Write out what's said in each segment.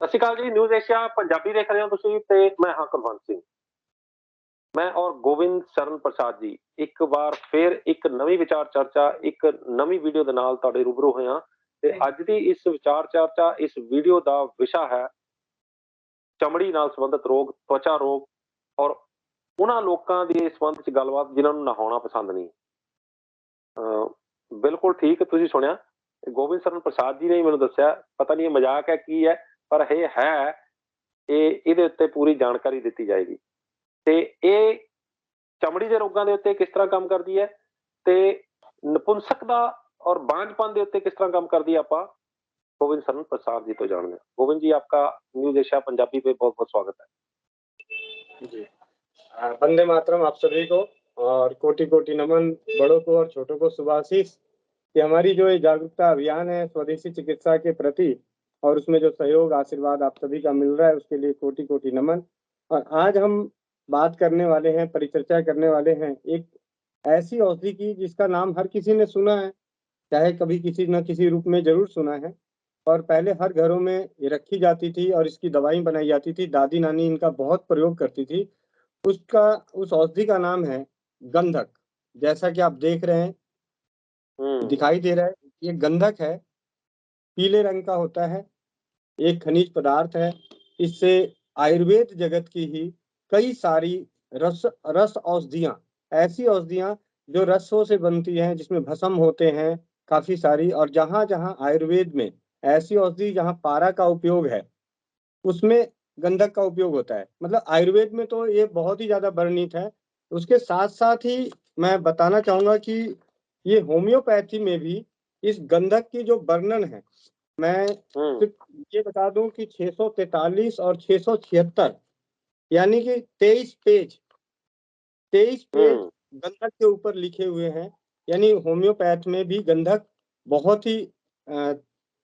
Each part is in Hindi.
ਸਤਿ ਸ਼੍ਰੀ ਅਕਾਲ ਜੀ, ਨਿਊਜ਼ ਏਸ਼ੀਆ ਪੰਜਾਬੀ ਦੇਖ ਰਹੇ ਹੋ ਤੁਸੀਂ ਤੇ ਮੈਂ ਹਾਂ ਕੁਲਵੰਤ ਸਿੰਘ। ਮੈਂ ਔਰ ਗੋਬਿੰਦ ਸ਼ਰਨ ਪ੍ਰਸਾਦ ਜੀ ਇੱਕ ਵਾਰ ਫਿਰ ਇੱਕ ਨਵੀਂ ਵਿਚਾਰ ਚਰਚਾ, ਇੱਕ ਨਵੀਂ ਵੀਡੀਓ ਦੇ ਨਾਲ ਤੁਹਾਡੇ ਰੂਬਰੂ ਹੋਏ ਹਾਂ ਤੇ ਅੱਜ ਦੀ ਇਸ ਵਿਚਾਰ ਚਰਚਾ, ਇਸ ਵੀਡੀਓ ਦਾ ਵਿਸ਼ਾ ਹੈ ਚਮੜੀ ਨਾਲ ਸੰਬੰਧਿਤ ਰੋਗ, ਤਵਚਾ ਰੋਗ ਔਰ ਉਹਨਾਂ ਲੋਕਾਂ ਦੇ ਸੰਬੰਧ ਚ ਗੱਲਬਾਤ ਜਿਨ੍ਹਾਂ ਨੂੰ ਨਹਾਉਣਾ ਪਸੰਦ ਨਹੀਂ। ਬਿਲਕੁਲ ਠੀਕ ਤੁਸੀਂ ਸੁਣਿਆ, ਗੋਬਿੰਦ ਸ਼ਰਨ ਪ੍ਰਸਾਦ ਜੀ ਨੇ ਮੈਨੂੰ ਦੱਸਿਆ, ਪਤਾ ਨਹੀਂ ਇਹ ਮਜ਼ਾਕ ਹੈ ਕੀ ਹੈ, ਪਰ ਇਹ ਹੈ, ਇਹਦੇ ਉੱਤੇ ਪੂਰੀ ਜਾਣਕਾਰੀ ਦਿੱਤੀ ਜਾਏਗੀ ਤੇ ਇਹ ਚਮੜੀ ਦੇ ਰੋਗਾਂ ਦੇ ਉੱਤੇ ਕਿਸ ਤਰ੍ਹਾਂ ਕੰਮ ਕਰਦੀ ਹੈ ਤੇ ਨਪੁੰਸਕਤਾ ਔਰ ਬਾਂਝਪਨ ਦੇ ਉੱਤੇ ਕਿਸ तरह काम करती है, ਆਪਾਂ गोविंद शरण प्रसाद जी तो जानते हैं। गोविंद जी, आपका न्यूज एशिया पंजाबी पे बहुत बहुत स्वागत है जी। वंदे मातरम आप सभी को और कोटि कोटि नमन बड़ों को और छोटों को शुभाशीष कि हमारी जो ये जागरूकता अभियान है स्वदेशी चिकित्सा के प्रति और उसमें जो सहयोग आशीर्वाद आप सभी का मिल रहा है उसके लिए कोटि कोटि नमन। और आज हम बात करने वाले हैं, परिचर्चा करने वाले हैं एक ऐसी औषधि की जिसका नाम हर किसी ने सुना है, चाहे कभी किसी न किसी रूप में जरूर सुना है। और पहले हर घरों में ये रखी जाती थी और इसकी दवाई बनाई जाती थी, दादी नानी इनका बहुत प्रयोग करती थी। उस औषधि का नाम है गंधक। जैसा कि आप देख रहे हैं, दिखाई दे रहा है, ये गंधक है, पीले रंग का होता है, एक खनिज पदार्थ है। इससे आयुर्वेद जगत की ही कई सारी रस औषधियां, ऐसी औषधियां जो रसों से बनती हैं, जिसमें भस्म होते हैं काफी सारी। और जहां जहां आयुर्वेद में ऐसी औषधि जहां पारा का उपयोग है उसमें गंधक का उपयोग होता है। मतलब आयुर्वेद में तो ये बहुत ही ज्यादा वर्णित है। उसके साथ साथ ही मैं बताना चाहूंगा कि ये होम्योपैथी में भी इस गंधक की जो वर्णन है, मैं सिर्फ ये बता दूं कि 643 और 676 यानी कि 23 पेज गंधक के ऊपर लिखे हुए हैं। यानी होम्योपैथ में भी गंधक बहुत ही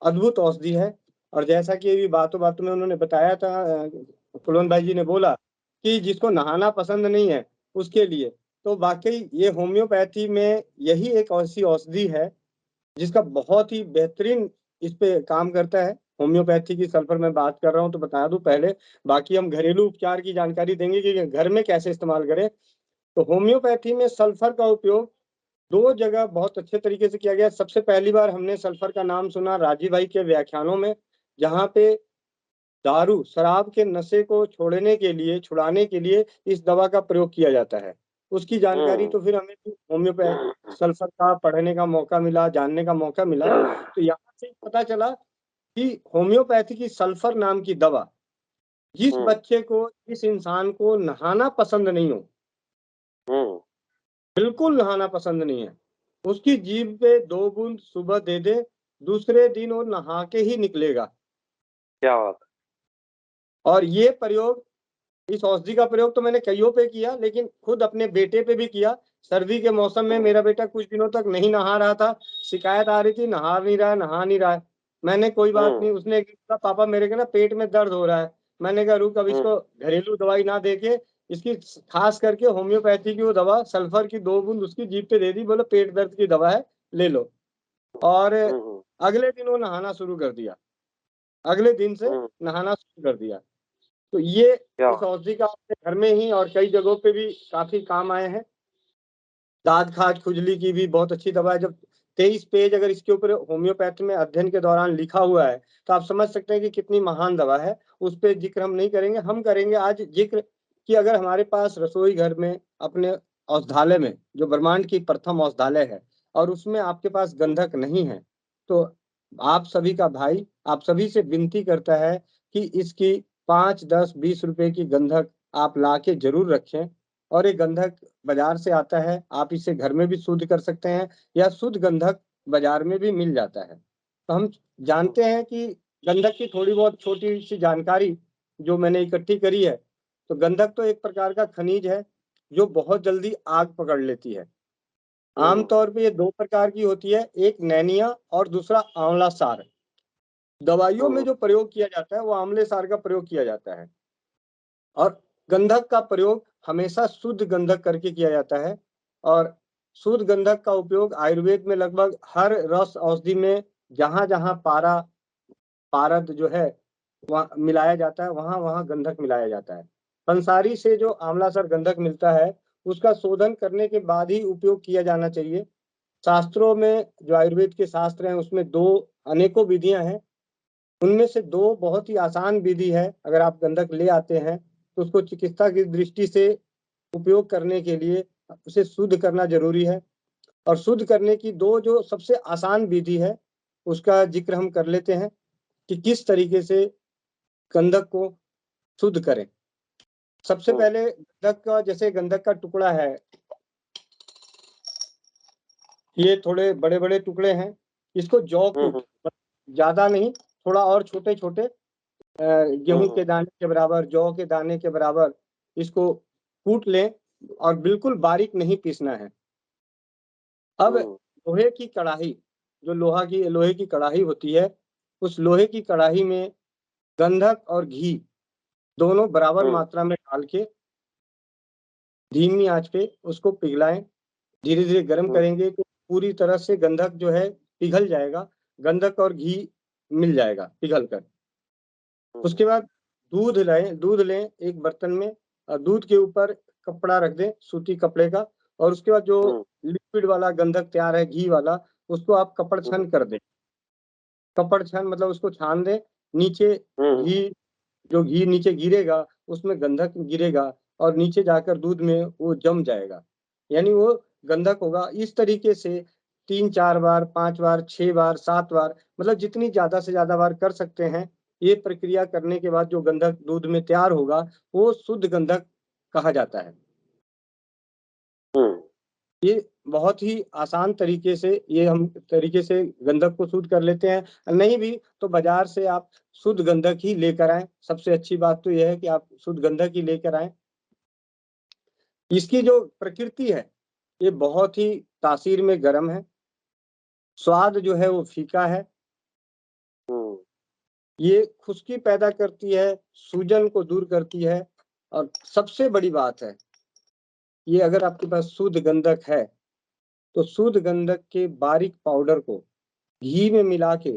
अद्भुत औषधि है। और जैसा कि अभी बातों बातों में उन्होंने बताया था, कुलवंत भाई जी ने बोला कि जिसको नहाना पसंद नहीं है उसके लिए, तो वाकई ये होम्योपैथी में यही एक ऐसी औषधि है जिसका बहुत ही बेहतरीन इस पे काम करता है। होम्योपैथी की सल्फर मैं बात कर रहा हूँ तो बता दूं पहले, बाकी हम घरेलू उपचार की जानकारी देंगे कि घर में कैसे इस्तेमाल करें। तो होम्योपैथी में सल्फर का उपयोग दो जगह बहुत अच्छे तरीके से किया गया। सबसे पहली बार हमने सल्फर का नाम सुना राजीव भाई के व्याख्यानों में, जहाँ पे दारू शराब के नशे को छुड़ाने के लिए इस दवा का प्रयोग किया जाता है। उसकी जानकारी तो फिर हमें होम्योपैथ सल्फर का पढ़ने का मौका मिला, जानने का मौका मिला। तो यहाँ से पता चला कि होम्योपैथी की सल्फर नाम की दवा, जिस बच्चे को, जिस इंसान को नहाना पसंद नहीं हो, बिल्कुल नहाना पसंद नहीं है, उसकी जीभ पे 2 बूंद सुबह दे दे, दूसरे दिन वो नहा के ही निकलेगा। क्या बात। और ये प्रयोग, इस औषधि का प्रयोग तो मैंने कईयों पे किया, लेकिन खुद अपने बेटे पे भी किया। सर्दी के मौसम में मेरा बेटा कुछ दिनों तक नहीं नहा रहा था, शिकायत आ रही थी नहा नहीं रहा है। मैंने कोई बात नहीं, उसने कहा पापा मेरे के ना पेट में दर्द हो रहा है। मैंने कहा रुक, अब इसको घरेलू दवाई ना देके इसकी खास करके होम्योपैथी की वो दवा सल्फर की 2 बूंद उसकी जीभ पे दे दी, बोलो पेट दर्द की दवा है, ले लो। और अगले दिन वो नहाना शुरू कर दिया, अगले दिन से नहाना शुरू कर दिया। तो ये इस औषधि का घर में ही और कई जगहों पे भी काफी काम आए हैं। दाद खाज खुजली की भी बहुत अच्छी दवा है। जब 23 पेज अगर इसके ऊपर होम्योपैथी में अध्ययन के दौरान लिखा हुआ है तो आप समझ सकते हैं कि कितनी महान दवा है। उस पर जिक्र हम नहीं करेंगे, हम करेंगे आज जिक्र कि अगर हमारे पास रसोई घर में अपने औषधालय में, जो ब्रह्मांड की प्रथम औषधालय है, और उसमें आपके पास गंधक नहीं है, तो आप सभी का भाई आप सभी से विनती करता है कि इसकी 5, 10, 20 रुपए की गंधक आप ला के जरूर रखें। और ये गंधक बाजार से आता है, आप इसे घर में भी शुद्ध कर सकते हैं या शुद्ध गंधक बाजार में भी मिल जाता है। तो हम जानते हैं कि गंधक की थोड़ी बहुत छोटी सी जानकारी जो मैंने इकट्ठी करी है। तो गंधक तो एक प्रकार का खनिज है जो बहुत जल्दी आग पकड़ लेती है। आमतौर पे ये 2 प्रकार की होती है, एक नैनिया और दूसरा आंवला सार। दवाइयों में जो प्रयोग किया जाता है वो आंवले सार का प्रयोग किया जाता है, और गंधक का प्रयोग हमेशा शुद्ध गंधक करके किया जाता है। और शुद्ध गंधक का उपयोग आयुर्वेद में लगभग हर रस औषधि में जहां जहां पारद जो है मिलाया जाता है, वहां वहां गंधक मिलाया जाता है। पंसारी से जो आंवलासर गंधक मिलता है उसका शोधन करने के बाद ही उपयोग किया जाना चाहिए। शास्त्रों में जो आयुर्वेद के शास्त्र हैं उसमें दो अनेकों विधियां हैं, उनमें से दो बहुत ही आसान विधि है। अगर आप गंधक ले आते हैं तो उसको चिकित्सा की दृष्टि से उपयोग करने के लिए उसे शुद्ध करना जरूरी है। और शुद्ध करने की दो जो सबसे आसान विधि है उसका जिक्र हम कर लेते हैं कि किस तरीके से गंधक को शुद्ध करें। सबसे पहले गंधक का, जैसे गंधक का टुकड़ा है, ये थोड़े बड़े बड़े टुकड़े हैं, इसको जौ कूट, ज्यादा नहीं, थोड़ा और छोटे छोटे गेहूं के दाने के बराबर, जौ के दाने के बराबर इसको कूट लें और बिल्कुल बारीक नहीं पीसना है। अब लोहे की कढ़ाई, जो लोहे की कढ़ाई होती है, उस लोहे की कढ़ाई में गंधक और घी दोनों बराबर मात्रा में डाल के धीमी आंच पे उसको पिघलाएं। धीरे धीरे गर्म करेंगे तो पूरी तरह से गंधक जो है पिघल जाएगा, गंधक और घी मिल जाएगा पिघल कर। उसके बाद दूध लें एक बर्तन में, और दूध के ऊपर कपड़ा रख दें सूती कपड़े का, और उसके बाद जो लिक्विड वाला गंधक तैयार है घी वाला, उसको आप कपड़ छन कर दें। कपड़ छन मतलब उसको छान दें, नीचे घी, जो घी नीचे गिरेगा उसमें गंधक गिरेगा और नीचे जाकर दूध में वो जम जाएगा, यानी वो गंधक होगा। इस तरीके से 3-4 बार, 5 बार, 6 बार, 7 बार, मतलब जितनी ज्यादा से ज्यादा बार कर सकते हैं। ये प्रक्रिया करने के बाद जो गंधक दूध में तैयार होगा वो शुद्ध गंधक कहा जाता है। ये बहुत ही आसान तरीके से गंधक को शुद्ध कर लेते हैं। नहीं भी तो बाजार से आप शुद्ध गंधक ही लेकर आए। सबसे अच्छी बात तो यह है कि आप शुद्ध गंधक ही लेकर आए। इसकी जो प्रकृति है ये बहुत ही तासीर में गर्म है, स्वाद जो है वो फीका है, ये खुश्की पैदा करती है, सूजन को दूर करती है, और सबसे बड़ी बात है ये अगर आपके पास शुद्ध गंधक है तो शुद्ध गंधक के बारीक पाउडर को घी में मिला के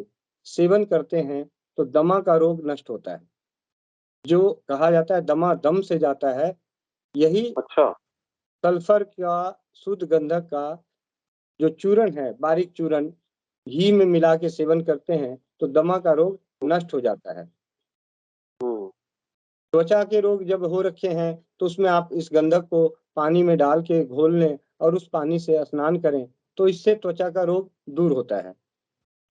सेवन करते हैं तो दमा का रोग नष्ट होता है। जो कहा जाता है दमा दम से जाता है, यही अच्छा। सल्फर का, शुद्ध गंधक का जो चूर्ण है, बारीक चूर्ण, घी में मिला के सेवन करते हैं तो दमा का रोग नष्ट हो जाता है। त्वचा के रोग जब हो रखे हैं तो उसमें आप इस गंधक को पानी में डाल के घोल लें और उस पानी से स्नान करें तो इससे त्वचा का रोग दूर होता है।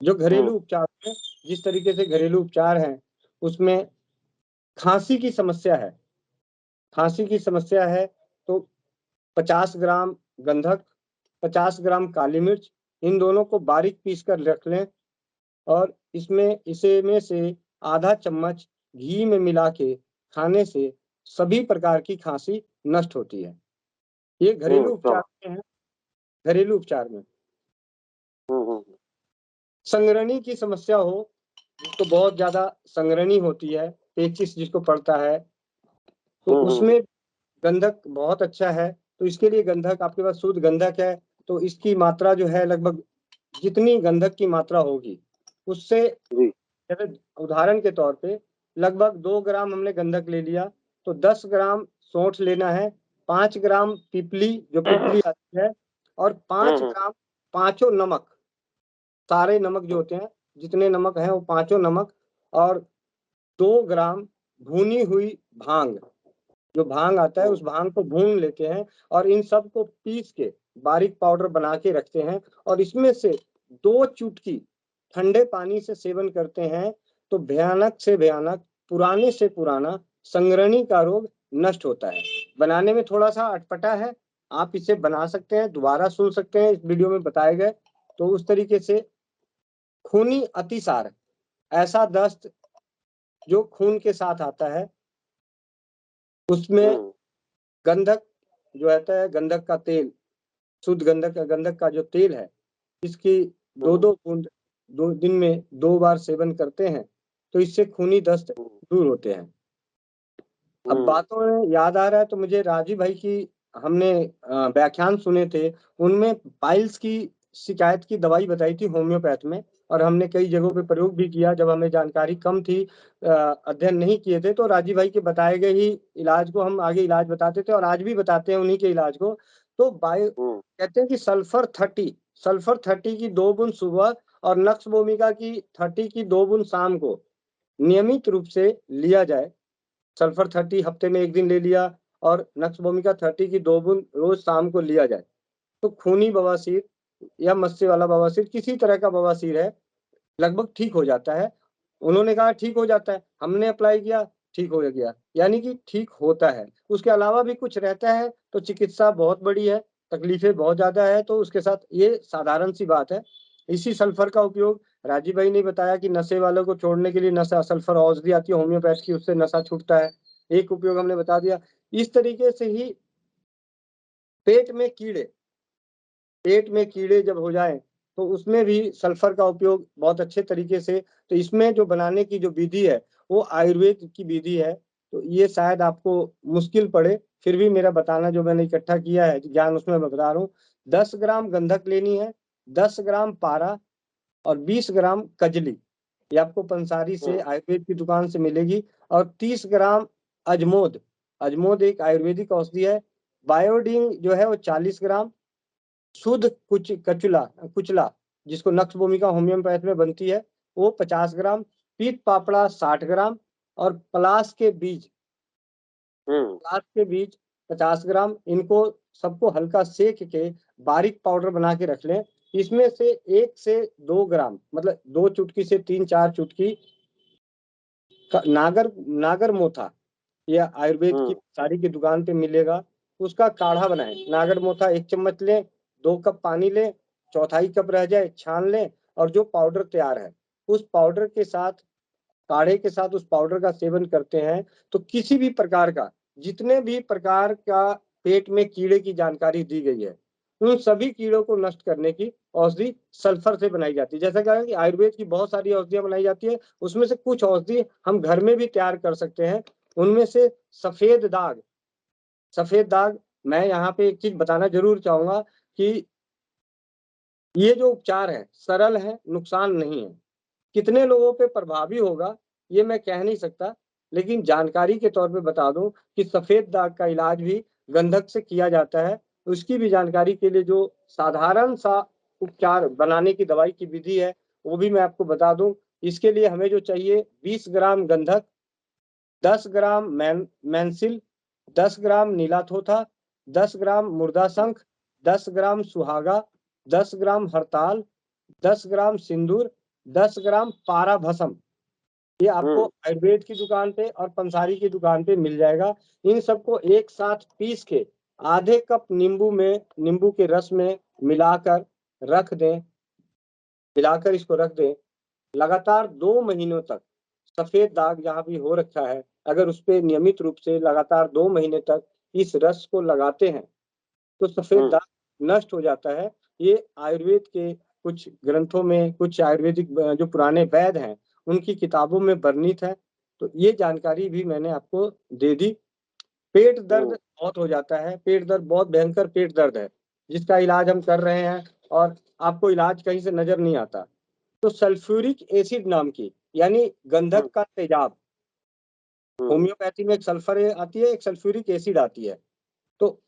जो घरेलू उपचार है, जिस तरीके से घरेलू उपचार हैं उसमें खांसी की समस्या है, तो 50 ग्राम गंधक, 50 ग्राम काली मिर्च, इन दोनों को बारीक पीस कर रख लें और इसे में से आधा चम्मच घी में मिला के खाने से सभी प्रकार की खांसी नष्ट होती है। ये घरेलू उपचार में है। घरेलू उपचार में संगरनी की समस्या हो, जिसको बहुत ज्यादा संगरनी होती है, पेचिस जिसको पड़ता है, तो उसमें गंधक बहुत अच्छा है। तो इसके लिए गंधक, आपके पास शुद्ध गंधक है तो इसकी मात्रा जो है लगभग जितनी गंधक की मात्रा होगी उससे, जैसे उदाहरण के तौर पे लगभग 2 ग्राम हमने गंधक ले लिया तो 10 ग्राम सौंठ लेना है, 5 ग्राम पिपली, जो पिपली आती है, और 5 ग्राम पांचों नमक, सारे नमक जो होते हैं, जितने नमक हैं वो पांचों नमक, और 2 ग्राम भुनी हुई भांग, जो भांग आता है उस भांग को भून लेते हैं और इन सब को पीस के बारीक पाउडर बना के रखते हैं और इसमें से 2 चुटकी ठंडे पानी से सेवन करते हैं तो भयानक से भयानक, पुराने से पुराना संगरनी का रोग नष्ट होता है। बनाने में थोड़ा सा अटपटा है, आप इसे बना सकते हैं, दोबारा सुन सकते हैं, इस वीडियो में बताए गए। तो उस तरीके से खूनी अतिसार, ऐसा दस्त जो खून के साथ आता है, उसमें गंधक जो आता है, गंधक का तेल, शुद्ध गंधक का जो तेल है, इसकी 2-2 बूंद 2 दिन में 2 बार सेवन करते हैं तो इससे खूनी दस्त दूर होते हैं। अब बातों में याद आ रहा है तो मुझे राजीव भाई की हमने व्याख्यान सुने थे, उनमें पाइल्स की शिकायत की दवाई बताई थी होम्योपैथ में, और हमने कई जगहों पे प्रयोग भी किया जब हमें जानकारी कम थी, अध्ययन नहीं किए थे, तो राजीव भाई के बताए गए ही इलाज को हम आगे इलाज बताते थे और आज भी बताते हैं उन्हीं के इलाज को। तो कहते हैं कि सल्फर 30 की 2 बूंद सुबह और नक्स भूमिका की 30 की 2 बूंद शाम को नियमित रूप से लिया जाए। सल्फर 30 हफ्ते में 1 दिन ले लिया और नक्स भूमिका 30 की 2 बूंद रोज शाम को लिया जाए, तो खूनी बवासीर या मस्से वाला बवासीर, किसी तरह का बवासीर है, लगभग ठीक हो जाता है। उन्होंने कहा ठीक हो जाता है, हमने अप्लाई किया, ठीक हो गया, यानी कि ठीक होता है। उसके अलावा भी कुछ रहता है तो चिकित्सा बहुत बड़ी है, तकलीफें बहुत ज्यादा है, तो उसके साथ ये साधारण सी बात है। इसी सल्फर का उपयोग राजीव भाई ने बताया कि नशे वालों को छोड़ने के लिए नशा सल्फर औषधि आती है होम्योपैथ की, उससे नशा छूटता है, एक उपयोग हमने बता दिया। इस तरीके से ही पेट में कीड़े जब हो जाए तो उसमें भी सल्फर का उपयोग बहुत अच्छे तरीके से, तो इसमें जो बनाने की जो विधि है वो आयुर्वेद की विधि है, तो ये शायद आपको मुश्किल पड़े, फिर भी मेरा बताना जो मैंने इकट्ठा किया है ज्ञान उसमें मैं बता रहा हूँ। 10 ग्राम गंधक लेनी है, 10 ग्राम पारा और 20 ग्राम कजली, ये आपको पंसारी से आयुर्वेद की दुकान से मिलेगी। और 30 ग्राम अजमोद एक आयुर्वेदिक औषधि है। बायोडीन जो है वो 40 ग्राम, शुद्ध कुचला जिसको नक्स भूमिका होम्योपैथ में बनती है वो 50 ग्राम, पीत पापड़ा 60 ग्राम और पलाश के बीज 50 ग्राम। इनको सबको हल्का सेक के बारीक पाउडर बना के रख लें। इसमें से 1 से 2 ग्राम, मतलब 2 चुटकी से 3-4 चुटकी नागर मोथा, यह आयुर्वेद की सारी की दुकान पे मिलेगा, उसका काढ़ा बनाएं। नागर मोथा 1 चम्मच लें, 2 कप पानी लें, चौथाई कप रह जाए छान लें, और जो पाउडर तैयार है उस पाउडर के साथ, काढ़े के साथ उस पाउडर का सेवन करते हैं तो किसी भी प्रकार का, जितने भी प्रकार का पेट में कीड़े की जानकारी दी गई है उन सभी कीड़ों को नष्ट करने की औषधि सल्फर से बनाई जाती है। जैसा कहा कि आयुर्वेद की बहुत सारी औषधियां बनाई जाती है, उसमें से कुछ औषधि हम घर में भी तैयार कर सकते हैं। उनमें से सफेद दाग मैं यहाँ पे एक चीज बताना जरूर चाहूंगा कि ये जो उपचार है सरल है, नुकसान नहीं है। कितने लोगों पे प्रभावी होगा ये मैं कह नहीं सकता, लेकिन जानकारी के तौर पे बता दूं कि सफेद दाग का इलाज भी गंधक से किया जाता है। उसकी भी जानकारी के लिए जो साधारण सा उपचार बनाने की दवाई की विधि है वो भी मैं आपको बता दूं। इसके लिए हमें जो चाहिए 20 ग्राम गंधक, 10 ग्राम मैंसिल, 10 ग्राम नीलाथोथा, 10 ग्राम मुर्दाशंख, 10 ग्राम सुहागा, 10 ग्राम हरताल, 10 ग्राम सिंदूर, 10 ग्राम पारा भस्म। ये आपको आयुर्वेद की दुकान पे और पंसारी की दुकान पे मिल जाएगा। इन सबको एक साथ पीस के आधे कप नींबू के रस में मिलाकर इसको रख दें। लगातार 2 महीनों तक सफेद दाग जहाँ भी हो रखा है, अगर उस पर नियमित रूप से लगातार 2 महीने तक इस रस को लगाते हैं तो सफेद दाग नष्ट हो जाता है। ये आयुर्वेद के कुछ ग्रंथों में, कुछ आयुर्वेदिक जो पुराने वैद्य हैं उनकी किताबों में वर्णित है, तो ये जानकारी भी मैंने आपको दे दी। पेट दर्द बहुत हो जाता है, पेट दर्द बहुत भयंकर पेट दर्द है जिसका इलाज हम कर रहे हैं और आपको इलाज कहीं से नजर नहीं आता। तो सल्फ्यूरिक एसिड नाम की, यानी गंधक का तेजाब, होम्योपैथी में एक सल्फर आती है, एक सल्फ्यूरिक एसिड आती है, तो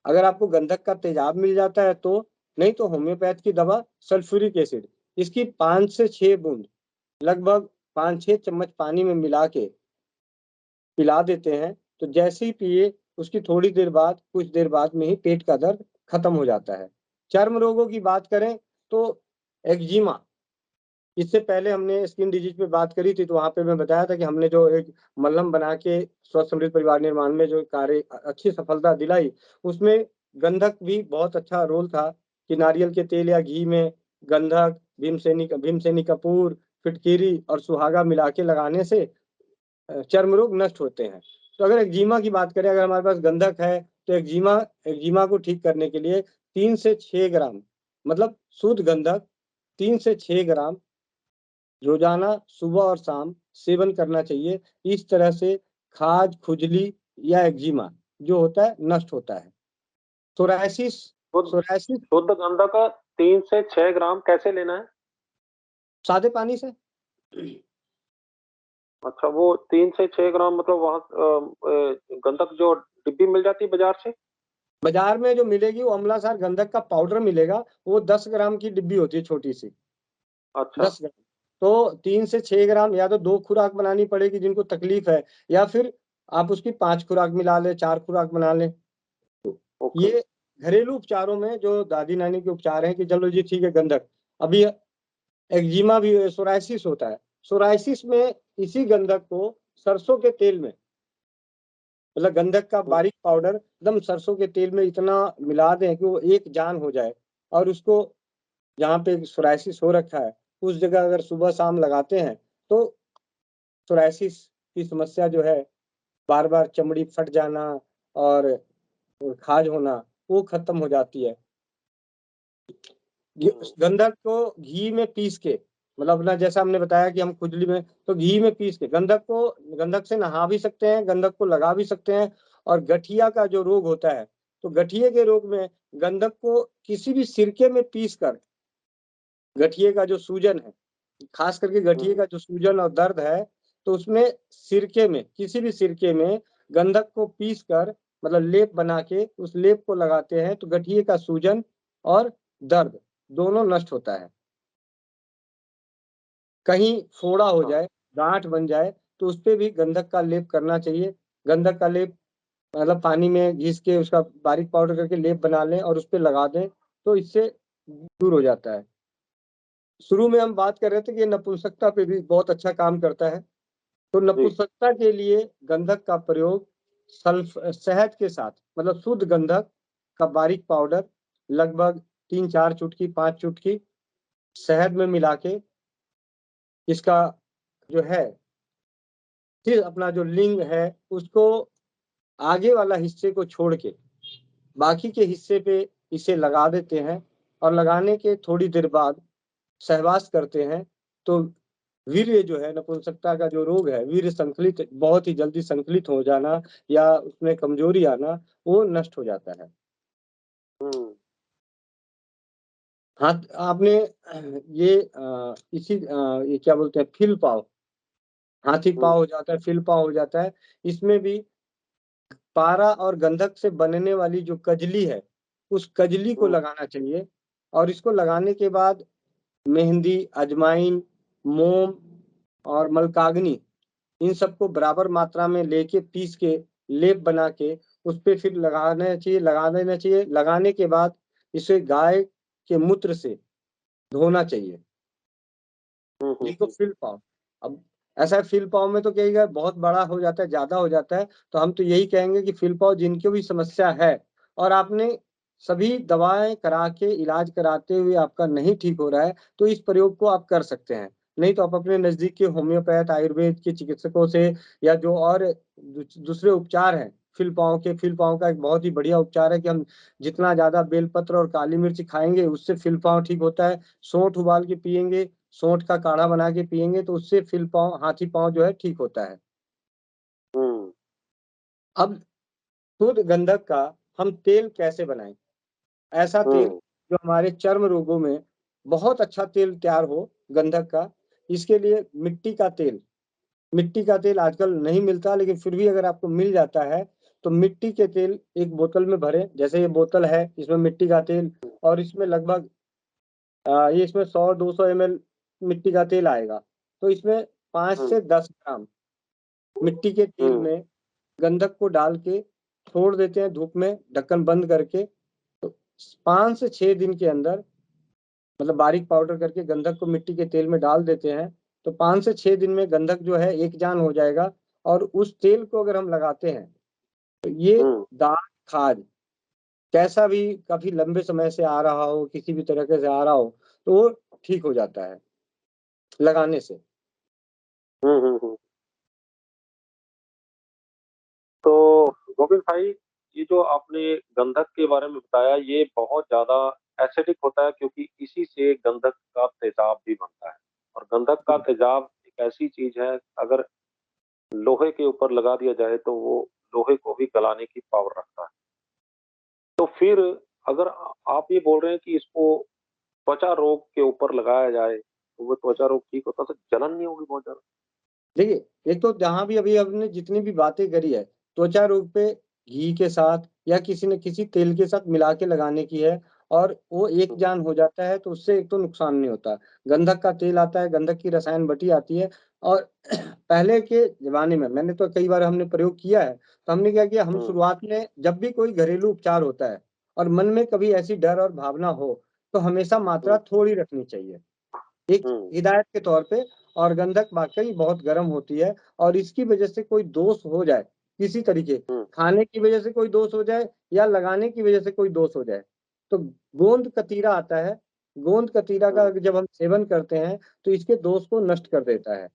अगर आपको गंधक का तेजाब मिल जाता है तो, नहीं तो होम्योपैथ की दवा सल्फ्यूरिक एसिड, इसकी 5 से 6 बूंद लगभग 5-6 चम्मच पानी में मिला के पिला देते हैं, तो जैसे ही पिए उसकी थोड़ी देर बाद, कुछ देर बाद में ही पेट का दर्द खत्म हो जाता है। चर्म रोगों की बात करें तो एक्जिमा, इससे पहले हमने स्किन डिजीज पे बात करी थी, तो वहां पे मैं बताया था कि हमने जो एक मलहम बना के स्वस्थ समृद्ध परिवार निर्माण में जो कार्य अच्छी सफलता दिलाई, उसमें गंधक भी बहुत अच्छा रोल था कि नारियल के तेल या घी में गंधक, भीमसेनी कपूर, फिटकीरी और सुहागा मिला के लगाने से चर्म रोग नष्ट होते हैं। तो अगर एक्जिमा की बात करें, अगर हमारे पास गंधक है तो एक्जिमा को ठीक करने के लिए 3 से 6 ग्राम, मतलब शुद्ध गंधक 3 से 6 ग्राम रोजाना सुबह और शाम सेवन करना चाहिए। इस तरह से खाज, खुजली या एक्जिमा जो होता है नष्ट होता है। सोरायसिस शुद्ध गंधक 3 से 6 ग्राम कैसे लेना है? सादे पानी से। अच्छा, वो 3 से 6 ग्राम मतलब वहाँ गंधक जो डिब्बी मिल जाती है बाज़ार से? बाजार में जो मिलेगी वो अम्लासार गंधक का पाउडर मिलेगा, वो 10 ग्राम की डिब्बी होती है छोटी-सी, अच्छा। 10 ग्राम। तो 3 से 6 ग्राम या तो 2 खुराक बनानी पड़ेगी जिनको तकलीफ है, या फिर आप उसकी 5 खुराक मिला लें, 4 खुराक बना लें। तो ओके। ये घरेलू उपचारों में जो दादी-नानी के उपचार हैं कि चलो जी ठीक है गंधक। अभी एक्जिमा भी सोरायसिस होता है, सोरायसिस में इसी गंधक को सरसों के तेल में, मतलब गंधक का हुँ, बारीक पाउडर एकदम सरसों के तेल में इतना मिला दें कि वो एक जान हो जाए, और उसको जहाँ पे सोरायसिस हो रखा है, उस जगह अगर सुबह-शाम लगाते हैं, तो सोरायसिस की समस्या जो है, बार-बार चमड़ी फट जाना और खाज होना, वो खत्म हो जाती है। हुँ, गंधक को घी में पीस के, मतलब अपना जैसा हमने बताया कि हम खुजली में तो घी में पीस के गंधक से नहा भी सकते हैं, गंधक को लगा भी सकते हैं। और गठिया का जो रोग होता है, तो गठिए के रोग में गंधक को किसी भी सिरके में पीस कर, गठिए का जो सूजन है, खास करके गठिए हुँ, का जो सूजन और दर्द है, तो उसमें सिरके में, किसी भी सिरके में गंधक को पीस कर, मतलब लेप बना के उस लेप को लगाते हैं, तो गठिए का सूजन और दर्द दोनों नष्ट होता है। कहीं फोड़ा हो अच्छा। जाए, गाँठ बन जाए, तो उसपे भी गंधक का लेप करना चाहिए। गंधक का लेप मतलब पानी में घिस के उसका बारीक पाउडर करके लेप बना लें और उसपे लगा दें, तो इससे दूर हो जाता है। शुरू में हम बात कर रहे थे कि ये नपुंसकता पे भी बहुत अच्छा काम करता है। तो जी। नपुंसकता के लिए गंधक का प्रयोग शहद के साथ, मतलब शुद्ध गंधक का बारीक पाउडर लगभग 3-4 चुटकी, 5 चुटकी शहद में मिला के, इसका जो है, फिर अपना जो लिंग है उसको आगे वाला हिस्से को छोड़ के बाकी के हिस्से पे इसे लगा देते हैं, और लगाने के थोड़ी देर बाद सहवास करते हैं, तो वीर्य जो है, नपुंसकता का जो रोग है, वीर्य संकलित बहुत ही जल्दी संकलित हो जाना या उसमें कमजोरी आना, वो नष्ट हो जाता है। हुँ, हाँ, आपने ये ये क्या बोलते हैं, फिल पाव, हाथी हुँ, पाव हो जाता है, फिल पाव हो जाता है। इसमें भी पारा और गंधक से बनने वाली जो कजली है, उस कजली को हुँ, लगाना चाहिए, और इसको लगाने के बाद मेहंदी, अजवाइन, मोम और मलकाग्नि, इन सबको बराबर मात्रा में लेके पीस के लेप बना के उसपे फिर लगा देना चाहिए। लगाने के बाद इसे गाय के मूत्र से धोना चाहिए। हुँ, हुँ, जिनको हुँ, फ़ील पाव, अब ऐसा है फ़ील पाव में तो कहिएगा बहुत बड़ा हो जाता है, ज़्यादा हो जाता है, तो हम तो यही कहेंगे कि फ़ील पाव जिनको भी समस्या है और आपने सभी दवाएँ करा के इलाज कराते हुए आपका नहीं ठीक हो रहा है, तो इस प्रयोग को आप कर सकते हैं। नहीं तो आप अपने नज़दीक के होम्योपैथ, आयुर्वेद के चिकित्सकों से, या जो और दूसरे उपचार हैं, फ़ील पाव का एक बहुत ही बढ़िया उपचार है कि हम जितना ज़्यादा बेलपत्र और काली मिर्च खाएँगे, उससे फ़ील पाव ठीक होता है। सौंठ उबाल के पिएँगे, सौंठ का काढ़ा बना के पिएँगे, तो उससे फ़ील पाँव, हाथी पाँव जो है ठीक होता है। हुँ, अब शुद्ध गंधक का हम तेल कैसे बनाएँ? ऐसा तेल हुँ, जो हमारे चर्म रोगों में बहुत अच्छा तेल तैयार हो गंधक का, इसके लिए मिट्टी का तेल आजकल नहीं मिलता, लेकिन फिर भी अगर आपको मिल जाता है, तो मिट्टी के तेल एक बोतल में भरें, जैसे ये बोतल है, इसमें मिट्टी का तेल, और इसमें लगभग ये इसमें 100-200 एमएल मिट्टी का तेल आएगा। तो इसमें 5 हुँ, से 10 ग्राम मिट्टी के तेल हुँ, में गंधक को डाल के छोड़ देते हैं धूप में, ढक्कन बंद करके। तो 5 से 6 दिन के अंदर, मतलब बारीक पाउडर करके गंधक को मिट्टी के तेल में डाल देते हैं, तो 5 से 6 दिन में गंधक जो है एक जान हो जाएगा। और उस तेल को अगर हम लगाते हैं, तो ये हुँ, दाग, खाज कैसा भी काफ़ी लंबे समय से आ रहा हो, किसी भी तरीके से आ रहा हो, तो वो ठीक हो जाता है लगाने से। हुँ, हुँ, हुँ। तो गोविंद भाई, ये जो आपने गंधक के बारे में बताया, ये बहुत ज़्यादा एसिडिक होता है क्योंकि इसी से गंधक का तेज़ाब भी बनता है और गंधक का हुँ। तेज़ाब एक ऐसी चीज़ है, अगर लोहे के ऊपर लगा दिया जाए, तो वो लोहे को भी गलाने की पावर रखता है। तो फिर अगर आप ये बोल रहे हैं कि इसको त्वचा रोग के ऊपर लगाया जाए, तो वो त्वचा रोग ठीक होता, तो जलन नहीं होगी बहुत ज़्यादा? देखिए, एक तो जहाँ भी अभी हमने जितनी भी बातें करी है, त्वचा रोग पे घी के साथ या किसी न किसी तेल के साथ मिला के लगाने की है और वो एक हुँ, जान हो जाता है, तो उससे एक तो नुकसान नहीं होता। गंधक का तेल आता है, गंधक की रसायन बटी आती है और पहले के ज़माने में मैंने तो कई बार हमने प्रयोग किया है, तो हमने क्या किया, हम हुँ, शुरुआत में जब भी कोई घरेलू उपचार होता है और मन में कभी ऐसी डर और भावना हो, तो हमेशा मात्रा हुँ, थोड़ी रखनी चाहिए। एक हुँ, हिदायत के तौर पे और गंधक वाक़ई बहुत गर्म होती है और इसकी वजह से कोई दोष हो जाए, किसी तरीके, हुँ, खाने की वजह से कोई दोष हो जाए या लगाने की वजह से कोई दोष हो जाए, तो गोंद कतीरा आता है, गोंद कतीरा का हुँ, जब हम सेवन करते हैं, तो इसके दोष को नष्ट कर देता है।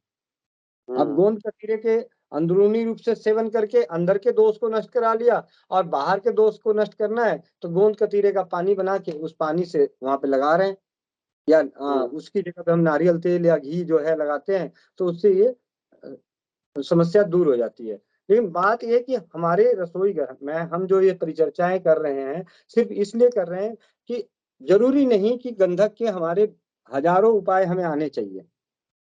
अब हुँ, गोंद कतीरे के अंदरूनी रूप से सेवन करके अंदर के दोष को नष्ट करा लिया और बाहर के दोष को नष्ट करना है, तो गोंद कतीरे का पानी बना के उस पानी से वहाँ पे लगा रहे हैं। या हुँ, उसकी जगह पे हम नारियल तेल या घी जो है लगाते हैं, तो उससे ये समस्या दूर हो जाती है। लेकिन बात ये है कि हमारे रसोई घर में हम जो ये परिचर्चाएँ कर रहे हैं, सिर्फ़ इसलिए कर रहे हैं कि ज़रूरी नहीं कि गंधक के हमारे हज़ारों उपाय हमें आने चाहिए।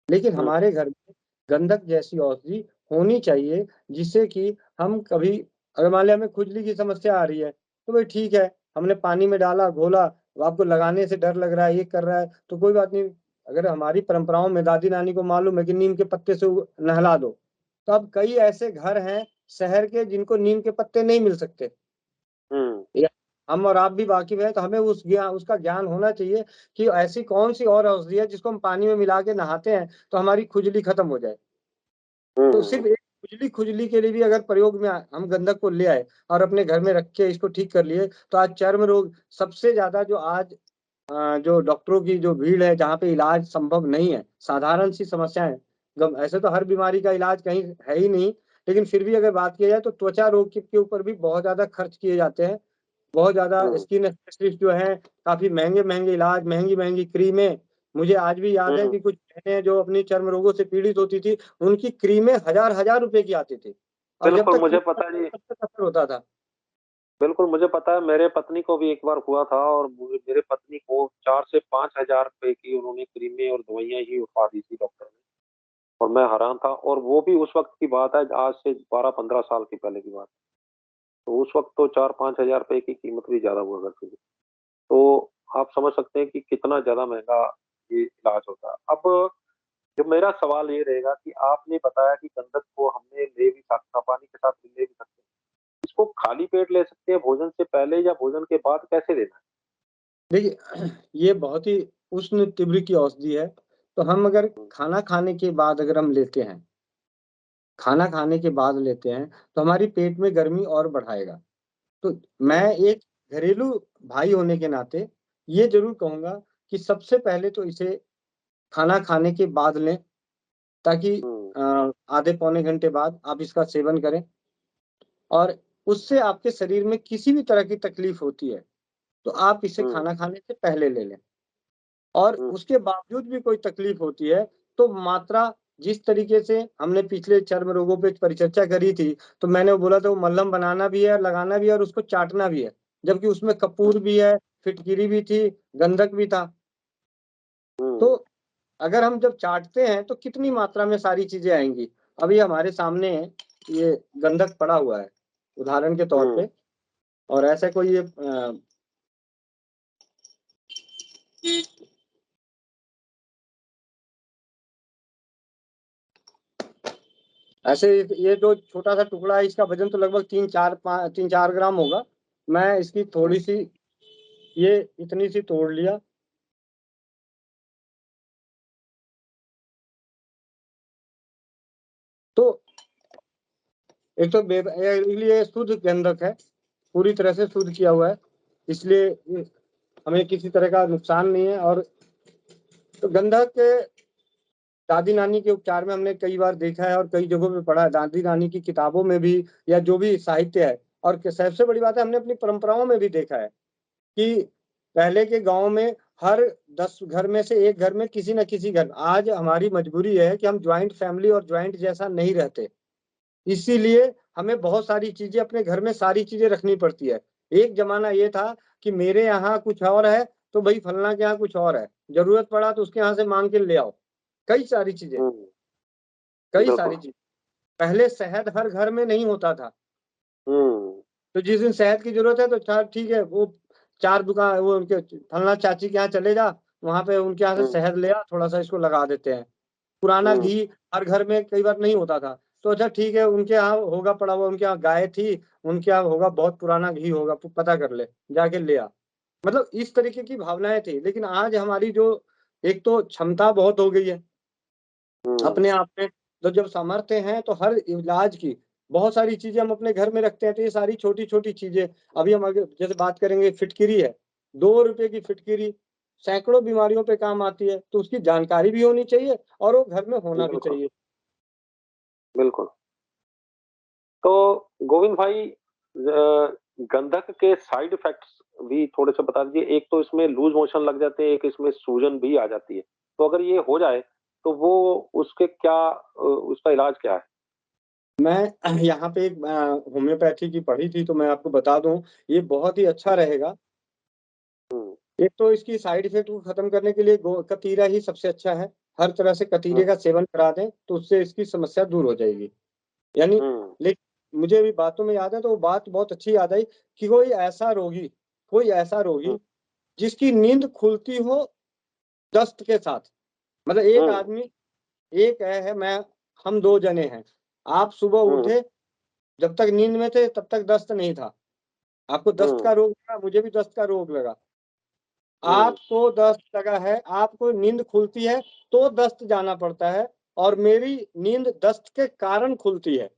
लेकिन हुँ, हमारे घर में गंधक जैसी औषधि होनी चाहिए, जिससे कि हम कभी अगर मान लिया हमें खुजली की समस्या आ रही है, तो भई ठीक है, हमने पानी में डाला, घोला, अब आपको लगाने से डर लग रहा है, ये कर रहा है, तो कोई बात नहीं। अगर हमारी परंपराओं में दादी-नानी को मालूम है कि नीम के पत्ते से नहला दो, तो अब कई ऐसे घर हैं शहर के जिनको नीम के पत्ते नहीं मिल सकते। हुँ, या हम और आप भी वाकिफ़ हैं, तो हमें उसका ज्ञान होना चाहिए कि ऐसी कौन-सी और औषधि है जिसको हम पानी में मिला के नहाते हैं, तो हमारी खुजली खत्म हो जाए। हुँ, तो हुँ, सिर्फ़ हुँ, एक खुजली के लिए भी अगर प्रयोग में हम गंधक को ले आए और अपने घर में रख के इसको ठीक कर लिए, तो आज चर्म रोग सबसे ज़्यादा जो आज जो डॉक्टरों की जो भीड़ है, जहाँ पे इलाज संभव नहीं है, साधारण-सी समस्याएँ, गम ऐसे तो हर बीमारी का इलाज कहीं है ही नहीं, लेकिन फिर भी अगर बात की जाए तो त्वचा रोग के ऊपर भी बहुत ज़्यादा खर्च किए जाते हैं। बहुत ज़्यादा हुँ, स्किन स्पेशलिस्ट जो हैं, काफ़ी महँगे-महँगे इलाज, महँगी-महँगी क्रीमें, मुझे आज भी याद है हुँ। कि कुछ बहनें जो अपनी चर्म रोगों से पीड़ित होती थी, उनकी क्रीमें हज़ार-हज़ार रुपए की आती थी और जब बिल्कुल, तक मुझे क्रीम पता है जी। तब तक असर होता था। बिल्कुल, मुझे पता है, मेरे पत्नी को भी एक बार हुआ था और मेरे पत्नी को 4 से 5,000 रुपए की उन्होंने क्रीमें और दवाइयाँ ही उठवा दी थी डॉक्टर ने, और मैं हैरान था, और वो भी उस वक़्त की बात है, आज से 12-15 साल की पहले की बात है। तो उस वक़्त तो 4-5,000 रुपए की कीमत भी ज़्यादा हुआ करती थी। तो आप समझ सकते हैं कि कितना ज़्यादा महँगा ये इलाज होता है। अब जो मेरा सवाल ये रहेगा कि आपने बताया कि गंधक को हमने ले भी पानी के साथ ले भी सकते हैं। इसको खाली पेट ले सकते हैं भोजन से पहले या भोजन के बाद, कैसे लेना है? देखिए, ये बहुत ही उष्ण तीव्र की औषधि है, तो हम अगर हुँ, खाना खाने के बाद अगर हम लेते हैं, खाना खाने के बाद लेते हैं, तो हमारी पेट में गर्मी और बढ़ाएगा। तो मैं हुँ, एक घरेलू भाई होने के नाते ये ज़रूर कहूँगा कि सबसे पहले तो इसे खाना खाने के बाद लें, ताकि हुँ, आधे पौने घंटे बाद आप इसका सेवन करें और उससे आपके शरीर में किसी भी तरह की तकलीफ़ होती है, तो आप इसे हुँ, खाना खाने से पहले ले लें। और हुँ, उसके बावजूद भी कोई तकलीफ होती है, तो मात्रा जिस तरीके से हमने पिछले चर्म रोगों पे परिचर्चा करी थी, तो मैंने वो बोला था वो मलहम बनाना भी है, लगाना भी है और उसको चाटना भी है। जबकि उसमें हुँ, कपूर भी है, फिटकिरी भी थी, गंधक भी था। तो हुँ, अगर हम जब चाटते हैं, तो कितनी मात्रा में सारी चीज़ें आएँगी। अभी हमारे सामने ये गंधक पड़ा हुआ है, उदाहरण के तौर हुँ, पे और ऐसा कोई ये ऐसे ये जो छोटा-सा टुकड़ा है इसका वज़न तो लगभग 3-4 ग्राम होगा। मैं इसकी हुँ, थोड़ी-सी ये इतनी-सी तोड़ लिया। तो एक तो ये शुद्ध गंधक है, पूरी तरह से शुद्ध किया हुआ है। इसलिए हमें किसी तरह का नुकसान नहीं है और तो गंधक दादी-नानी के उपचार में हमने कई बार देखा है और कई जगहों पे पढ़ा है, दादी-नानी की किताबों में भी या जो भी साहित्य है और क सबसे बड़ी बात है हमने अपनी परंपराओं में भी देखा है। कि पहले के गाँव में हर 10 घर में से 1 घर में किसी न किसी घर आज हमारी मजबूरी है कि हम जॉइंट फैमिली और जॉइंट जैसा नहीं रहते। इसीलिए हमें बहुत सारी चीज़ें अपने घर में सारी चीज़ें रखनी पड़ती है। एक ज़माना ये था कि मेरे यहाँ कुछ और है, तो भाई फलना के यहाँ कुछ और है, जरूरत पड़ा तो उसके यहाँ से मांग के ले आओ। कई सारी चीजें, कई बिल्कुल। सारी चीजें। पहले शहद हर घर में नहीं होता था, हम्म। तो जिस दिन शहद की जरूरत है तो चार ठीक है, वो चार दुकान, वो उनके फलना चाची के यहाँ चले जा, वहां पे उनके यहाँ से हम्म। शहद ले आ, थोड़ा सा इसको लगा देते हैं। पुराना हम्म। घी हर घर में कई बार नहीं होता था, तो अच्छा ठीक है, उनके यहाँ होगा पड़ा हुआ, उनके यहाँ गाय थी, उनके यहाँ होगा बहुत पुराना घी होगा, पता कर ले, जाके ले आ। मतलब इस तरीके की भावनाएं थी। लेकिन आज हमारी जो एक तो क्षमता बहुत हो गई है हम्म। अपने आप में, तो जब सामर्थ्य है तो हर इलाज की बहुत सारी चीजें हम अपने घर में रखते हैं, तो ये सारी छोटी छोटी चीजें, अभी हम आगे जैसे बात करेंगे, फिटकिरी है, 2 रुपए की फिटकिरी सैकड़ों बीमारियों पे काम आती है, तो उसकी जानकारी भी होनी चाहिए और वो घर में होना भी बिल्कुल। चाहिए। बिल्कुल। तो गोविंद भाई, गंधक के साइड इफेक्ट्स भी थोड़े से बता दीजिए। एक तो इसमें लूज मोशन लग जाते हैं, एक इसमें सूजन भी आ जाती है। तो अगर ये हो जाए तो वो उसके क्या, उसका इलाज क्या है? मैं यहाँ पे एक होम्योपैथी की पढ़ी थी, तो मैं आपको बता दूं, ये बहुत ही अच्छा रहेगा। हम्म। एक तो इसकी साइड इफेक्ट को खत्म करने के लिए कतीरा ही सबसे अच्छा है। हर तरह से कतीरे हम्म। का सेवन करा दें तो उससे इसकी समस्या दूर हो जाएगी। यानी, हम्म। लेकिन मुझे अभी बातों में याद है, तो वो बात बहुत अच्छी याद आई कि कोई ऐसा रोगी हम्म। जिसकी नींद खुलती हो दस्त के साथ। मतलब एक हम्म। आदमी, एक है मैं, हम 2 जने हैं, आप सुबह हम्म। उठे, जब तक नींद में थे तब तक दस्त नहीं था, आपको दस्त हम्म। का रोग लगा, मुझे भी दस्त का रोग लगा, हम्म। आपको दस्त लगा है, आपको नींद खुलती है तो दस्त जाना पड़ता है, और मेरी नींद दस्त के कारण खुलती है।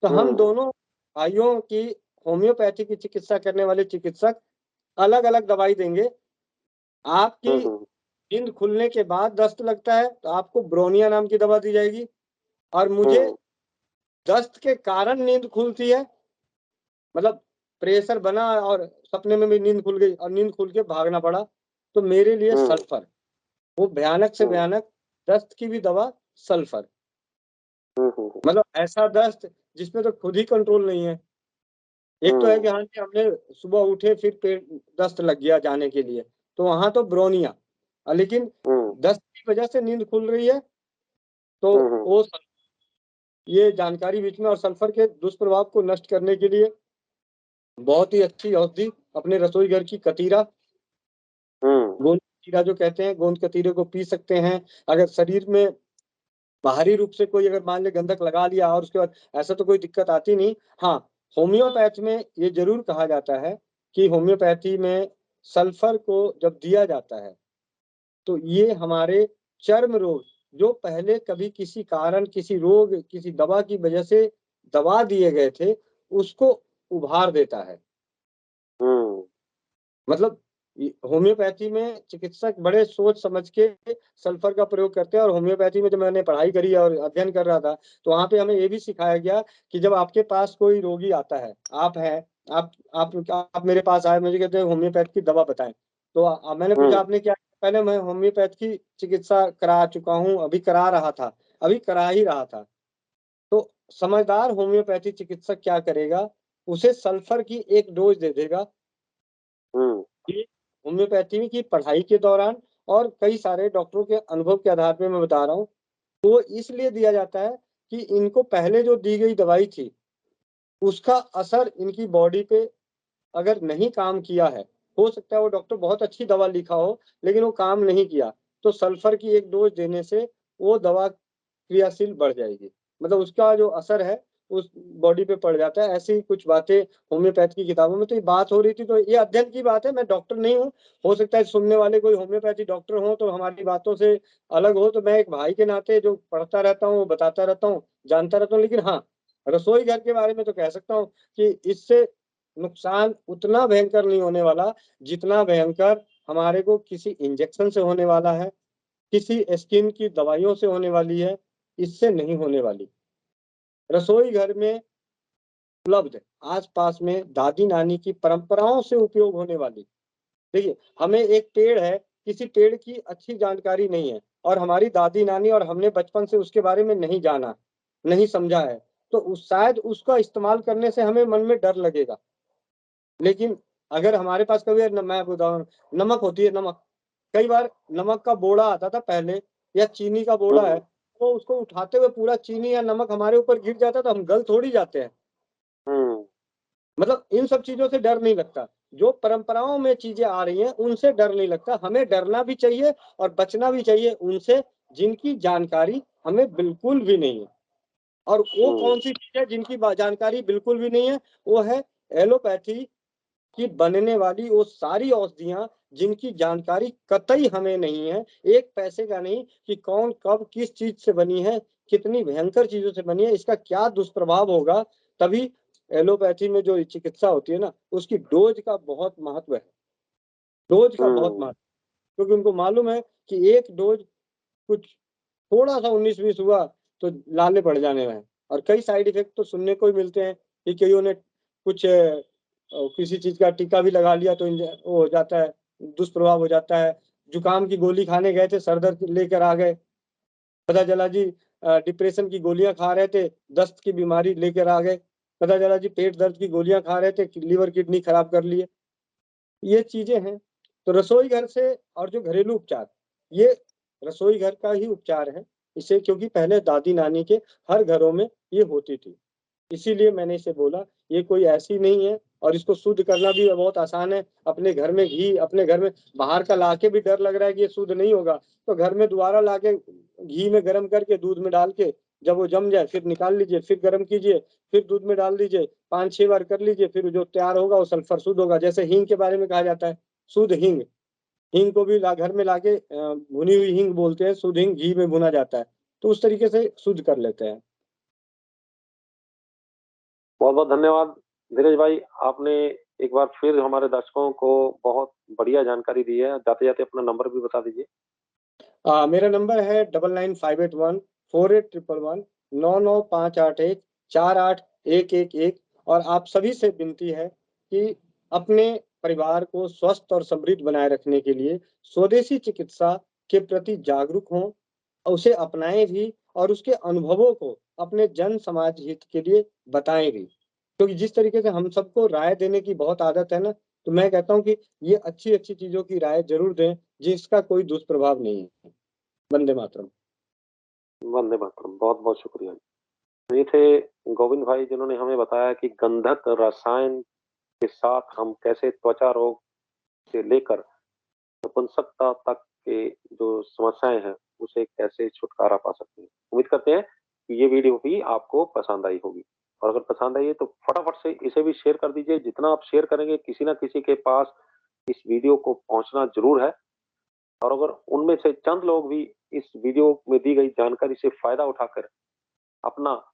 तो हम हम्म। दोनों भाइयों की होम्योपैथी की चिकित्सा करने वाले चिकित्सक अलग अलग दवाई देंगे। आपकी हम्म। नींद खुलने के बाद दस्त लगता है तो आपको ब्रोनिया नाम की दवा दी जाएगी, और मुझे हम्म। दस्त के कारण नींद खुलती है, मतलब प्रेशर बना और सपने में भी नींद खुल गई और नींद खुल के भागना पड़ा, तो मेरे लिए हम्म। सल्फर, वो भयानक से हम्म। भयानक दस्त की भी दवा, सल्फर। हम्म। हम्म। मतलब ऐसा दस्त जिसमें तो खुद ही कंट्रोल नहीं है। एक तो है कि हम्म। हाँ जी, हमने सुबह उठे फिर पेट दस्त लग गया जाने के लिए, तो वहां तो ब्रोनिया, लेकिन हम्म। दस्त की वजह से नींद खुल रही है, तो हम्म। वो ये जानकारी बीच में, और सल्फर के दुष्प्रभाव को नष्ट करने के लिए बहुत ही अच्छी औषधि अपने रसोई घर की कतीरा, हम्म। गोंद कतीरा जो कहते हैं, गोंद कतीरे को पी सकते हैं। अगर शरीर में बाहरी रूप से कोई अगर मान ले गंधक लगा लिया और उसके बाद ऐसा तो कोई दिक्कत आती नहीं। हाँ, होम्योपैथ में ये जरूर कहा जाता है कि होम्योपैथी में सल्फर को जब दिया जाता है तो ये हमारे चर्म रोग, जो पहले कभी किसी कारण, किसी रोग, किसी दवा की वजह से दबा दिए गए थे, उसको उभार देता है। हम्म। मतलब होम्योपैथी में चिकित्सक बड़े सोच समझ के सल्फर का प्रयोग करते हैं। और होम्योपैथी में जब मैंने पढ़ाई करी और अध्ययन कर रहा था, तो वहां पे हमें ये भी सिखाया गया कि जब आपके पास कोई रोगी आता है, आप हैं, आप मेरे पास आए, मुझे कहते हैं होम्योपैथ की दवा बताएं, तो मैंने पूछा हम्म। आपने क्या, पहले मैं होम्योपैथ की चिकित्सा करा चुका हूँ, अभी करा रहा था, अभी करा ही रहा था। तो समझदार होम्योपैथी चिकित्सक क्या करेगा, उसे सल्फर की एक डोज दे देगा। हम्म। ये होम्योपैथी की पढ़ाई के दौरान और कई सारे डॉक्टरों के अनुभव के आधार पे मैं बता रहा हूँ, तो वो इसलिए दिया जाता है कि इनको पहले जो दी गई दवाई थी उसका असर इनकी बॉडी पे अगर नहीं काम किया है, हो सकता है वो डॉक्टर बहुत अच्छी दवा लिखा हो लेकिन वो काम नहीं किया, तो सल्फर की एक डोज देने से वो दवा क्रियाशील बढ़ जाएगी, मतलब उसका जो असर है उस बॉडी पे पड़ जाता है। ऐसी कुछ बातें होम्योपैथ की किताबों में, तो ये बात हो रही थी, तो ये अध्ययन की बात है, मैं डॉक्टर नहीं हूँ, हो सकता है सुनने वाले कोई होम्योपैथी डॉक्टर हो तो हमारी बातों से अलग हो, तो मैं एक भाई के नाते जो पढ़ता रहता हूँ, बताता रहता हूँ, जानता रहता हूँ। लेकिन हाँ, रसोई घर के बारे में तो कह सकता हूँ कि इससे नुकसान उतना भयंकर नहीं होने वाला जितना भयंकर हमारे को किसी इंजेक्शन से होने वाला है, किसी स्किन की दवाइयों से होने वाली है, इससे नहीं होने वाली। रसोई घर में उपलब्ध आस-पास में दादी नानी की परंपराओं से उपयोग होने वाली, देखिए, हमें एक पेड़ है, किसी पेड़ की अच्छी जानकारी नहीं है और हमारी दादी नानी और हमने बचपन से उसके बारे में नहीं जाना, नहीं समझा है, तो शायद उसका इस्तेमाल करने से हमें मन में डर लगेगा। लेकिन अगर हमारे पास कभी मैं बताऊँ, नमक होती है, नमक, कई बार नमक का बोरा आता था पहले, या चीनी का बोरा है, तो उसको उठाते हुए पूरा चीनी या नमक हमारे ऊपर गिर जाता तो हम गल थोड़ी जाते हैं। मतलब इन सब चीज़ों से डर नहीं लगता। जो परंपराओं में चीज़ें आ रही हैं, उनसे डर नहीं लगता। हमें डरना भी चाहिए और बचना भी चाहिए उनसे, जिनकी जानकारी हमें बिल्कुल भी नहीं है। और वो कौन-सी चीज़ है जिनकी जानकारी बिल्कुल भी नहीं है? वो है एलोपैथी की बनने वाली वो सारी औषधियाँ, जिनकी जानकारी कतई हमें नहीं है, 1 पैसे का नहीं, कि कौन, कब, किस चीज़ से बनी है, कितनी भयंकर चीज़ों से बनी है, इसका क्या दुष्प्रभाव होगा। तभी एलोपैथी में जो चिकित्सा होती है ना, उसकी डोज़ का बहुत महत्व है। डोज़ का बहुत महत्व, क्योंकि उनको मालूम है कि एक डोज़ कुछ थोड़ा-सा 19-20 हुआ तो लाले पड़ जाने हैं। और कई साइड इफ़ेक्ट तो सुनने को ही मिलते हैं कि कईयों ने कुछ किसी चीज़ का टीका भी लगा लिया तो वो हो जाता है, दुष्प्रभाव हो जाता है। जुकाम की गोली खाने गए थे, सर दर्द लेकर आ गए। पता चला जी डिप्रेशन की गोलियाँ खा रहे थे, दस्त की बीमारी लेकर आ गए। पता चला जी पेट दर्द की गोलियाँ खा रहे थे, लिवर किडनी खराब कर लिए। ये चीज़ें हैं। तो रसोई घर से और जो घरेलू उपचार, ये रसोई घर का ही उपचार है। इसे क्योंकि पहले दादी-नानी के हर घरों में ये होती थी। इसीलिए मैंने इसे बोला, ये कोई ऐसी नहीं है और इसको शुद्ध करना भी बहुत आसान है। अपने घर में घी, अपने घर में बाहर का लाके भी डर लग रहा है कि ये शुद्ध नहीं होगा, तो घर में दोबारा लाके घी में गरम करके दूध में डाल के जब वो जम जाए फिर निकाल लीजिए, फिर गरम कीजिए, फिर दूध में डाल दीजिए, 5-6 बार कर लीजिए, फिर जो तैयार होगा वो सल्फर शुद्ध होगा। जैसे हींग के बारे में कहा जाता है, शुद्ध हींग, हींग को भी ला घर में लाके भुनी हुई हींग बोलते हैं, शुद्ध हींग घी में भुना जाता है। तो उस तरीके से शुद्ध कर लेते हैं। बहुत-बहुत धन्यवाद धीरज भाई, आपने एक बार फिर हमारे दर्शकों को बहुत बढ़िया जानकारी दी है। जाते-जाते अपना नंबर भी बता दीजिए। मेरा नंबर है 9958148111 99581 और आप सभी से विनती है कि अपने परिवार को स्वस्थ और समृद्ध बनाए रखने के लिए स्वदेशी चिकित्सा के प्रति जागरूक हों, उसे अपनाएँ भी और उसके अनुभवों को अपने जन समाज हित के लिए बताएँ भी। क्योंकि जिस तरीके से हम सबको राय देने की बहुत आदत है ना, तो मैं कहता हूँ कि ये अच्छी-अच्छी चीज़ों की राय ज़रूर दें, जिसका कोई दुष्प्रभाव नहीं है। वंदे मातरम। वंदे मातरम, बहुत-बहुत शुक्रिया। ये थे गोविंद भाई जिन्होंने हमें बताया कि गंधक रसायन के साथ हम कैसे त्वचा रोग से लेकर नपुंसकता तक के जो समस्याएँ हैं, उसे कैसे छुटकारा पा सकते हैं। उम्मीद करते हैं कि ये वीडियो भी आपको पसंद आई होगी और अगर पसंद आई है तो फटाफट से इसे भी शेयर कर दीजिए। जितना आप शेयर करेंगे किसी न किसी के पास इस वीडियो को पहुँचना ज़रूर है और अगर उनमें से चंद लोग भी इस वीडियो में दी गई जानकारी से फ़ायदा उठाकर अपना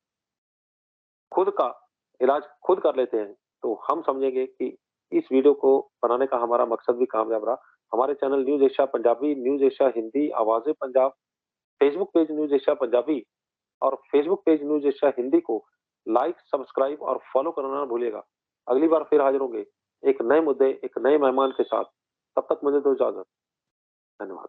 खुद का इलाज खुद कर लेते हैं, तो हम समझेंगे कि इस वीडियो को बनाने का हमारा मकसद भी कामयाब रहा। हमारे channel News Asia Punjabi, News Asia Hindi, आवाज़ें Punjab, Facebook page News Asia Punjabi और Facebook page News Asia Hindi को लाइक, सब्सक्राइब और फॉलो करना ना भूलिएगा। अगली बार फिर हाज़िर होंगे, एक नए मुद्दे, एक नए मेहमान के साथ। तब तक मुझे दो इजाज़त। धन्यवाद।